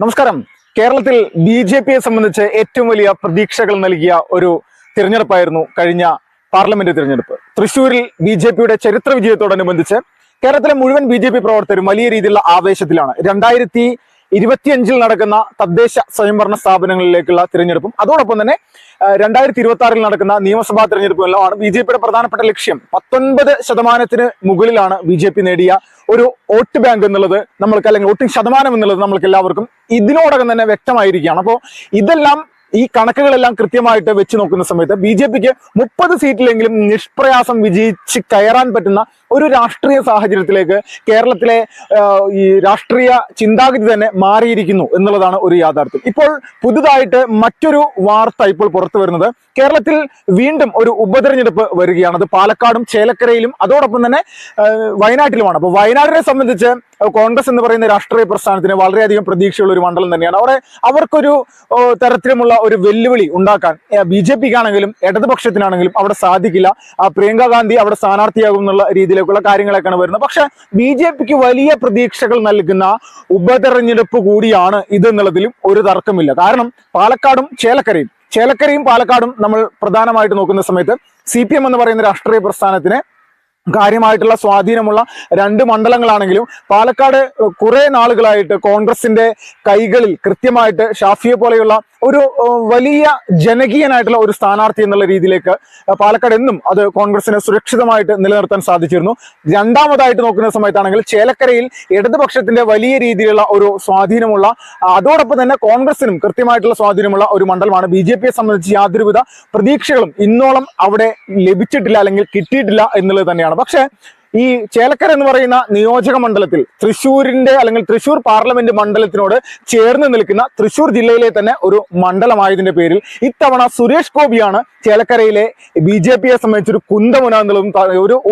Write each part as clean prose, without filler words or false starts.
നമസ്കാരം. കേരളത്തിൽ ബി.ജെ.പിയെ സംബന്ധിച്ച് ഏറ്റവും വലിയ പ്രതീക്ഷകൾ നൽകിയ ഒരു തിരഞ്ഞെടുപ്പായിരുന്നു കഴിഞ്ഞ പാർലമെന്റ് തിരഞ്ഞെടുപ്പ്. തൃശ്ശൂരിൽ ബി.ജെ.പിയുടെ ചരിത്ര വിജയത്തോടനുബന്ധിച്ച് കേരളത്തിലെ മുഴുവൻ ബി.ജെ.പി പ്രവർത്തകരും വലിയ രീതിയിലുള്ള ആവേശത്തിലാണ്. 2025 നടക്കുന്ന തദ്ദേശ സ്വയംഭരണ സ്ഥാപനങ്ങളിലേക്കുള്ള തിരഞ്ഞെടുപ്പും അതോടൊപ്പം തന്നെ 2026 നടക്കുന്ന നിയമസഭാ തിരഞ്ഞെടുപ്പുമെല്ലാമാണ് ബി.ജെ.പിയുടെ പ്രധാനപ്പെട്ട ലക്ഷ്യം. 19% മുകളിലാണ് ബി.ജെ.പി നേടിയ ഒരു വോട്ട് ബാങ്ക് എന്നുള്ളത് നമ്മൾക്ക്, അല്ലെങ്കിൽ വോട്ടിംഗ് ശതമാനം എന്നുള്ളത് നമ്മൾക്ക് എല്ലാവർക്കും ഇതിനോടകം തന്നെ വ്യക്തമായിരിക്കുകയാണ്. അപ്പോൾ ഇതെല്ലാം, ഈ കണക്കുകളെല്ലാം കൃത്യമായിട്ട് വെച്ച് നോക്കുന്ന സമയത്ത് ബി.ജെ.പിക്ക് 30 സീറ്റിലെങ്കിലും നിഷ്പ്രയാസം വിജയിച്ച് കയറാൻ പറ്റുന്ന ഒരു രാഷ്ട്രീയ സാഹചര്യത്തിലേക്ക് കേരളത്തിലെ ഈ രാഷ്ട്രീയ ചിന്താഗതി തന്നെ മാറിയിരിക്കുന്നു എന്നുള്ളതാണ് ഒരു യാഥാർത്ഥ്യം. ഇപ്പോൾ പുതുതായിട്ട് മറ്റൊരു വാർത്ത ഇപ്പോൾ പുറത്തു വരുന്നത്, കേരളത്തിൽ വീണ്ടും ഒരു ഉപതെരഞ്ഞെടുപ്പ് വരികയാണ്. അത് പാലക്കാടും ചേലക്കരയിലും അതോടൊപ്പം തന്നെ വയനാട്ടിലുമാണ്. അപ്പോൾ വയനാടിനെ സംബന്ധിച്ച് കോൺഗ്രസ് എന്ന് പറയുന്ന രാഷ്ട്രീയ പ്രസ്ഥാനത്തിന് വളരെയധികം പ്രതീക്ഷയുള്ള ഒരു മണ്ഡലം തന്നെയാണ്. അവർക്കൊരു തരത്തിലുമുള്ള ഒരു വെല്ലുവിളി ഉണ്ടാക്കാൻ ബി.ജെ.പിക്കാണെങ്കിലും ഇടതുപക്ഷത്തിനാണെങ്കിലും അവിടെ സാധിക്കില്ല. പ്രിയങ്ക ഗാന്ധി അവിടെ സ്ഥാനാർത്ഥിയാകും എന്നുള്ള രീതിയിലേക്കുള്ള കാര്യങ്ങളൊക്കെയാണ് വരുന്നത്. പക്ഷെ ബി.ജെ.പിക്ക് വലിയ പ്രതീക്ഷകൾ നൽകുന്ന ഉപതെരഞ്ഞെടുപ്പ് കൂടിയാണ് ഇതെന്നുള്ളതിലും ഒരു തർക്കമില്ല. കാരണം ചേലക്കരയും പാലക്കാടും നമ്മൾ പ്രധാനമായിട്ട് നോക്കുന്ന സമയത്ത് CPM എന്ന് പറയുന്ന രാഷ്ട്രീയ പ്രസ്ഥാനത്തിന് കാര്യമായിട്ടുള്ള സ്വാധീനമുള്ള 2 മണ്ഡലങ്ങളാണെങ്കിലും പാലക്കാട് കുറെ നാളുകളായിട്ട് കോൺഗ്രസിന്റെ കൈകളിൽ കൃത്യമായിട്ട് ഷാഫിയെ പോലെയുള്ള ഒരു വലിയ ജനകീയനായിട്ടുള്ള ഒരു സ്ഥാനാർത്ഥി എന്നുള്ള രീതിയിലേക്ക് പാലക്കാട് എന്നും അത് കോൺഗ്രസിനെ സുരക്ഷിതമായിട്ട് നിലനിർത്താൻ സാധിച്ചിരുന്നു. രണ്ടാമതായിട്ട് നോക്കുന്ന സമയത്താണെങ്കിൽ ചേലക്കരയിൽ ഇടതുപക്ഷത്തിന്റെ വലിയ രീതിയിലുള്ള ഒരു സ്വാധീനമുള്ള, അതോടൊപ്പം തന്നെ കോൺഗ്രസിനും കൃത്യമായിട്ടുള്ള സ്വാധീനമുള്ള ഒരു മണ്ഡലമാണ്. ബി.ജെ.പിയെ സംബന്ധിച്ച് യാതൊരുവിധ പ്രതീക്ഷകളും ഇന്നോളം അവിടെ ലഭിച്ചിട്ടില്ല, അല്ലെങ്കിൽ കിട്ടിയിട്ടില്ല എന്നുള്ളത് തന്നെയാണ്. പക്ഷെ ഈ ചേലക്കര എന്ന് പറയുന്ന നിയോജക മണ്ഡലത്തിൽ തൃശ്ശൂർ പാർലമെന്റ് മണ്ഡലത്തിനോട് ചേർന്ന് നിൽക്കുന്ന തൃശ്ശൂർ ജില്ലയിലെ തന്നെ ഒരു മണ്ഡലമായതിന്റെ പേരിൽ ഇത്തവണ സുരേഷ് ഗോപിയാണ് ചേലക്കരയിലെ ബി.ജെ.പിയെ സംബന്ധിച്ചൊരു കുന്തമുന എന്നുള്ളതും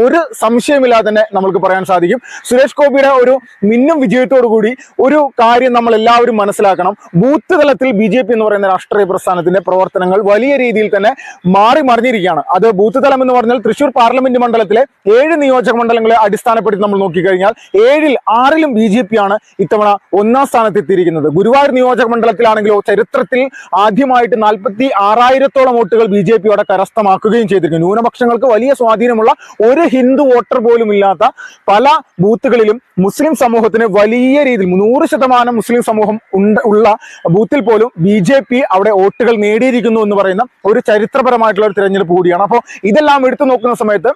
ഒരു സംശയമില്ലാതെ തന്നെ നമുക്ക് പറയാൻ സാധിക്കും. സുരേഷ് ഗോപിയുടെ ഒരു മിന്നും വിജയത്തോടു കൂടി ഒരു കാര്യം നമ്മൾ എല്ലാവരും മനസ്സിലാക്കണം. ബൂത്ത് തലത്തിൽ ബി.ജെ.പി എന്ന് പറയുന്ന രാഷ്ട്രീയ പ്രസ്ഥാനത്തിന്റെ പ്രവർത്തനങ്ങൾ വലിയ രീതിയിൽ തന്നെ മാറി മറിഞ്ഞിരിക്കുകയാണ്. അത് ബൂത്ത് തലം എന്ന് പറഞ്ഞാൽ തൃശ്ശൂർ പാർലമെന്റ് മണ്ഡലത്തിലെ 7 നിയോജക മണ്ഡലങ്ങളെ അടിസ്ഥാനപ്പെടുത്തി നമ്മൾ നോക്കിക്കഴിഞ്ഞാൽ 6ലും ബി.ജെ.പിയാണ് ഇത്തവണ 1ാം സ്ഥാനത്തെത്തിയിരിക്കുന്നത്. ഗുരുവായൂർ നിയോജക മണ്ഡലത്തിലാണെങ്കിലോ ചരിത്രത്തിൽ ആദ്യമായിട്ട് 46,000-ഓളം വോട്ടുകൾ ബി.ജെ.പിയോടെ കരസ്ഥമാക്കുകയും ചെയ്തിരിക്കുന്നു. ന്യൂനപക്ഷങ്ങൾക്ക് വലിയ സ്വാധീനമുള്ള ഒരു ഹിന്ദു വോട്ടർ പോലും ഇല്ലാത്ത പല ബൂത്തുകളിലും മുസ്ലിം സമൂഹത്തിന് വലിയ രീതിയിൽ 100% മുസ്ലിം സമൂഹം ഉള്ള ബൂത്തിൽ പോലും ബി.ജെ.പി അവിടെ വോട്ടുകൾ നേടിയിരിക്കുന്നു എന്ന് പറയുന്ന ഒരു ചരിത്രപരമായിട്ടുള്ള ഒരു തിരഞ്ഞെടുപ്പ് കൂടിയാണ്. അപ്പോൾ ഇതെല്ലാം എടുത്തു നോക്കുന്ന സമയത്ത്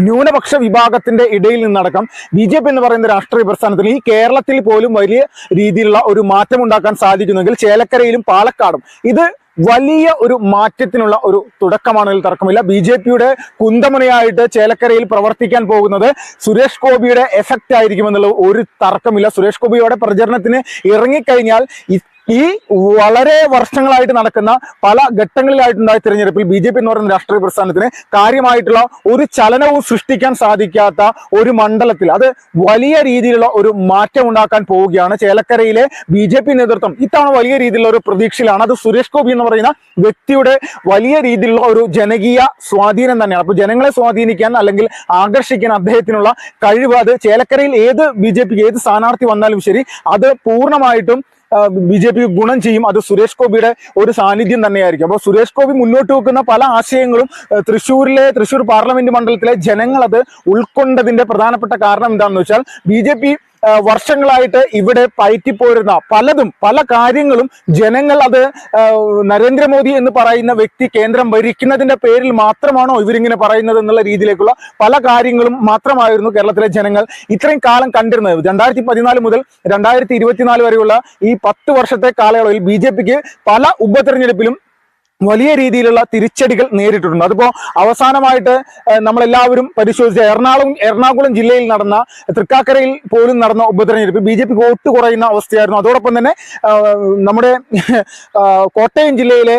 ന്യൂനപക്ഷ വിഭാഗത്തിന്റെ ഇടയിൽ നിന്നടക്കം ബി.ജെ.പി എന്ന് പറയുന്ന രാഷ്ട്രീയ പ്രസ്ഥാനത്തിന് ഈ കേരളത്തിൽ പോലും വലിയ രീതിയിലുള്ള ഒരു മാറ്റം ഉണ്ടാക്കാൻ സാധിക്കുന്നെങ്കിൽ ചേലക്കരയിലും പാലക്കാടും ഇത് വലിയ ഒരു മാറ്റത്തിനുള്ള ഒരു തുടക്കമാണെന്നതിൽ തർക്കമില്ല. ബി.ജെ.പിയുടെ കുന്തമുനയായിട്ട് ചേലക്കരയിൽ പ്രവർത്തിക്കാൻ പോകുന്നത് സുരേഷ് ഗോപിയുടെ എഫക്റ്റ് ആയിരിക്കുമെന്നുള്ള ഒരു തർക്കമില്ല. സുരേഷ് ഗോപിയുടെ പ്രചരണത്തിന് ഇറങ്ങിക്കഴിഞ്ഞാൽ ഈ വളരെ വർഷങ്ങളായിട്ട് നടക്കുന്ന പല ഘട്ടങ്ങളിലായിട്ടുണ്ടായ തിരഞ്ഞെടുപ്പിൽ ബി.ജെ.പി എന്ന് പറയുന്ന രാഷ്ട്രീയ പ്രസ്ഥാനത്തിന് കാര്യമായിട്ടുള്ള ഒരു ചലനവും സൃഷ്ടിക്കാൻ സാധിക്കാത്ത ഒരു മണ്ഡലത്തിൽ അത് വലിയ രീതിയിലുള്ള ഒരു മാറ്റം ഉണ്ടാക്കാൻ പോവുകയാണ്. ചേലക്കരയിലെ ബി.ജെ.പി നേതൃത്വം ഇത്തവണ വലിയ രീതിയിലുള്ള ഒരു പ്രതീക്ഷയിലാണ്. അത് സുരേഷ് ഗോപി എന്ന് പറയുന്ന വ്യക്തിയുടെ വലിയ രീതിയിലുള്ള ഒരു ജനകീയ സ്വാധീനം തന്നെയാണ്. അപ്പൊ ജനങ്ങളെ സ്വാധീനിക്കാൻ അല്ലെങ്കിൽ ആകർഷിക്കാൻ അദ്ദേഹത്തിനുള്ള കഴിവ്, അത് ചേലക്കരയിൽ ഏത് ബി.ജെ.പിക്ക് ഏത് സ്ഥാനാർത്ഥി വന്നാലും ശരി അത് പൂർണ്ണമായിട്ടും ബി.ജെ.പിക്ക് ഗുണം ചെയ്യും. അത് സുരേഷ് ഗോപിയുടെ ഒരു സാന്നിധ്യം തന്നെയായിരിക്കും. അപ്പോൾ സുരേഷ് ഗോപി മുന്നോട്ട് വെക്കുന്ന പല ആശയങ്ങളും തൃശ്ശൂർ പാർലമെന്റ് മണ്ഡലത്തിലെ ജനങ്ങൾ അത് ഉൾക്കൊണ്ടതിന്റെ പ്രധാനപ്പെട്ട കാരണം എന്താണെന്ന് വെച്ചാൽ ബി.ജെ.പി വർഷങ്ങളായിട്ട് ഇവിടെ പയറ്റിപ്പോരുന്ന പല കാര്യങ്ങളും ജനങ്ങൾ അത് നരേന്ദ്രമോദി എന്ന് പറയുന്ന വ്യക്തി കേന്ദ്രം ഭരിക്കുന്നതിന്റെ പേരിൽ മാത്രമാണോ ഇവരിങ്ങനെ പറയുന്നത് എന്നുള്ള രീതിയിലേക്കുള്ള പല കാര്യങ്ങളും മാത്രമായിരുന്നു കേരളത്തിലെ ജനങ്ങൾ ഇത്രയും കാലം കണ്ടിരുന്നത്. 2014 മുതൽ 2024 വരെയുള്ള ഈ 10 വർഷത്തെ കാലയളവിൽ ബി.ജെ.പിക്ക് പല ഉപതെരഞ്ഞെടുപ്പിലും വലിയ രീതിയിലുള്ള തിരിച്ചടികൾ നേരിട്ടിട്ടുണ്ട്. അതിപ്പോ അവസാനമായിട്ട് നമ്മളെല്ലാവരും പരിശോധിച്ച എറണാകുളം ജില്ലയിൽ നടന്ന, തൃക്കാക്കരയിൽ പോലും നടന്ന ഉപതെരഞ്ഞെടുപ്പ് ബി.ജെ.പി വോട്ട് കുറയുന്ന അവസ്ഥയായിരുന്നു. അതോടൊപ്പം തന്നെ നമ്മുടെ കോട്ടയം ജില്ലയിലെ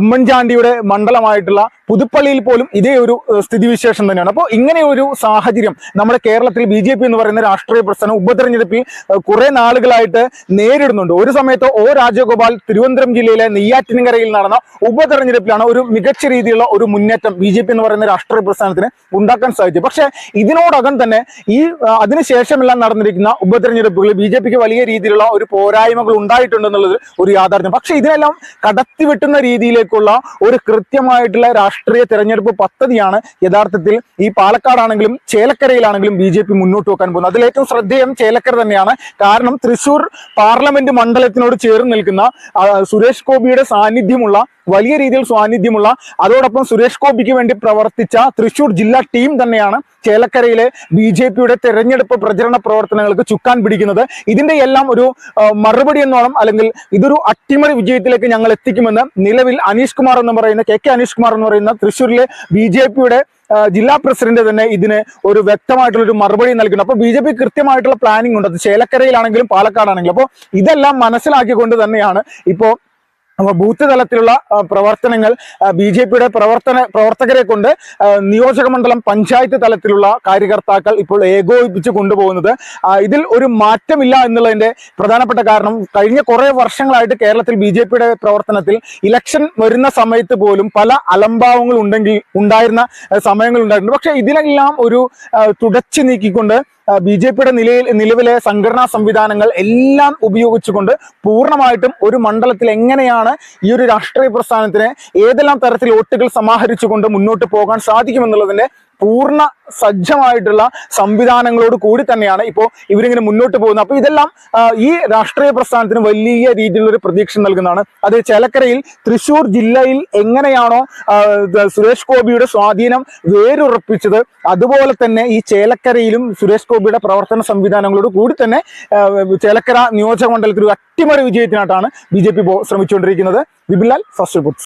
ഉമ്മൻചാണ്ടിയുടെ മണ്ഡലമായിട്ടുള്ള പുതുപ്പള്ളിയിൽ പോലും ഇതേ ഒരു സ്ഥിതിവിശേഷം തന്നെയാണ്. അപ്പോൾ ഇങ്ങനെ ഒരു സാഹചര്യം നമ്മുടെ കേരളത്തിൽ BJP എന്ന് പറയുന്ന രാഷ്ട്രീയ പ്രസ്ഥാനം ഉപതെരഞ്ഞെടുപ്പിൽ കുറെ നാളുകളായിട്ട് നേരിടുന്നുണ്ട്. ഒരു സമയത്ത് രാജഗോപാൽ തിരുവനന്തപുരം ജില്ലയിലെ നെയ്യാറ്റിൻകരയിൽ നടന്ന ഉപതെരഞ്ഞെടുപ്പിലാണ് ഒരു മികച്ച രീതിയിലുള്ള ഒരു മുന്നേറ്റം BJP എന്ന് പറയുന്ന രാഷ്ട്രീയ പ്രസ്ഥാനത്തിന് ഉണ്ടാക്കാൻ സാധിച്ചു. പക്ഷേ ഇതിനോടകം തന്നെ അതിനുശേഷമെല്ലാം നടന്നിരിക്കുന്ന ഉപതെരഞ്ഞെടുപ്പുകളിൽ BJPക്ക് വലിയ രീതിയിലുള്ള ഒരു പോരായ്മകൾ ഉണ്ടായിട്ടുണ്ടെന്നുള്ളത് ഒരു യാഥാർത്ഥ്യം. പക്ഷെ ഇതിനെല്ലാം കടത്തിവെട്ടുന്ന രീതിയിലേക്കുള്ള ഒരു കൃത്യമായിട്ടുള്ള രാഷ്ട്രീയ തെരഞ്ഞെടുപ്പ് പദ്ധതിയാണ് യഥാർത്ഥത്തിൽ ഈ പാലക്കാടാണെങ്കിലും ചേലക്കരയിലാണെങ്കിലും BJP മുന്നോട്ട് വെക്കാൻ പോകുന്നത്. അതിലേറ്റവും ശ്രദ്ധേയം ചേലക്കര തന്നെയാണ്. കാരണം തൃശൂർ പാർലമെന്റ് മണ്ഡലത്തിനോട് ചേർന്ന് നിൽക്കുന്ന സുരേഷ് ഗോപിയുടെ വലിയ രീതിയിൽ സാന്നിധ്യമുള്ള അതോടൊപ്പം സുരേഷ് ഗോപിക്ക് വേണ്ടി പ്രവർത്തിച്ച തൃശൂർ ജില്ലാ ടീം തന്നെയാണ് ചേലക്കരയിലെ BJPയുടെ തെരഞ്ഞെടുപ്പ് പ്രചരണ പ്രവർത്തനങ്ങൾക്ക് ചുക്കാൻ പിടിക്കുന്നത്. ഇതിന്റെ എല്ലാം ഒരു മറുപടി എന്നോണം, അല്ലെങ്കിൽ ഇതൊരു അട്ടിമറി വിജയത്തിലേക്ക് ഞങ്ങൾ എത്തിക്കുമെന്ന് നിലവിൽ അനീഷ് കുമാർ എന്ന് പറയുന്ന KK അനീഷ് കുമാർ എന്ന് പറയുന്ന തൃശ്ശൂരിലെ BJPയുടെ ജില്ലാ പ്രസിഡന്റ് തന്നെ ഇതിന് ഒരു വ്യക്തമായിട്ടുള്ള ഒരു മറുപടി നൽകുന്നു. അപ്പോൾ BJP കൃത്യമായിട്ടുള്ള പ്ലാനിംഗ് ഉണ്ട്, അത് ചേലക്കരയിലാണെങ്കിലും പാലക്കാടാണെങ്കിലും. അപ്പോൾ ഇതെല്ലാം മനസ്സിലാക്കിക്കൊണ്ട് തന്നെയാണ് ഇപ്പോൾ ബൂത്ത് തലത്തിലുള്ള പ്രവർത്തനങ്ങൾ BJPയുടെ പ്രവർത്തകരെ കൊണ്ട് നിയോജക മണ്ഡലം പഞ്ചായത്ത് തലത്തിലുള്ള കാര്യകർത്താക്കൾ ഇപ്പോൾ ഏകോപിപ്പിച്ച് കൊണ്ടുപോകുന്നത്. ഇതിൽ ഒരു മാറ്റമില്ല എന്നുള്ളതിന്റെ പ്രധാനപ്പെട്ട കാരണം കഴിഞ്ഞ കുറെ വർഷങ്ങളായിട്ട് കേരളത്തിൽ BJPയുടെ പ്രവർത്തനത്തിൽ ഇലക്ഷൻ വരുന്ന സമയത്ത് പോലും പല അലംഭാവങ്ങൾ ഉണ്ടായിരുന്ന സമയങ്ങൾ ഉണ്ടായിട്ടുണ്ട്. പക്ഷെ ഇതിനെല്ലാം ഒരു തുടച്ചു നീക്കിക്കൊണ്ട് BJPയുടെ നിലവിലെ സംഘടനാ സംവിധാനങ്ങൾ എല്ലാം ഉപയോഗിച്ചുകൊണ്ട് പൂർണ്ണമായിട്ടും ഒരു മണ്ഡലത്തിൽ എങ്ങനെയാണ് ഈ ഒരു രാഷ്ട്രീയ പ്രസ്ഥാനത്തിന് ഏതെല്ലാം തരത്തിൽ വോട്ടുകൾ സമാഹരിച്ചുകൊണ്ട് മുന്നോട്ട് പോകാൻ സാധിക്കുമെന്നുള്ളതിന്റെ പൂർണ്ണ സജ്ജമായിട്ടുള്ള സംവിധാനങ്ങളോട് കൂടി തന്നെയാണ് ഇപ്പോൾ ഇവരിങ്ങനെ മുന്നോട്ട് പോകുന്നത്. അപ്പോൾ ഇതെല്ലാം ഈ രാഷ്ട്രീയ പ്രസ്ഥാനത്തിന് വലിയ രീതിയിലുള്ള ഒരു പ്രതീക്ഷ നൽകുന്നതാണ്. അത് ചേലക്കരയിൽ തൃശ്ശൂർ ജില്ലയിൽ എങ്ങനെയാണോ സുരേഷ് ഗോപിയുടെ സ്വാധീനം വേരുറപ്പിച്ചത്, അതുപോലെ തന്നെ ഈ ചേലക്കരയിലും സുരേഷ് ഗോപിയുടെ പ്രവർത്തന സംവിധാനങ്ങളോട് കൂടി തന്നെ ചേലക്കര നിയോജക മണ്ഡലത്തിൽ ഒരു അട്ടിമറി വിജയത്തിനായിട്ടാണ് BJP ശ്രമിച്ചുകൊണ്ടിരിക്കുന്നത്. Vipinlal, first report.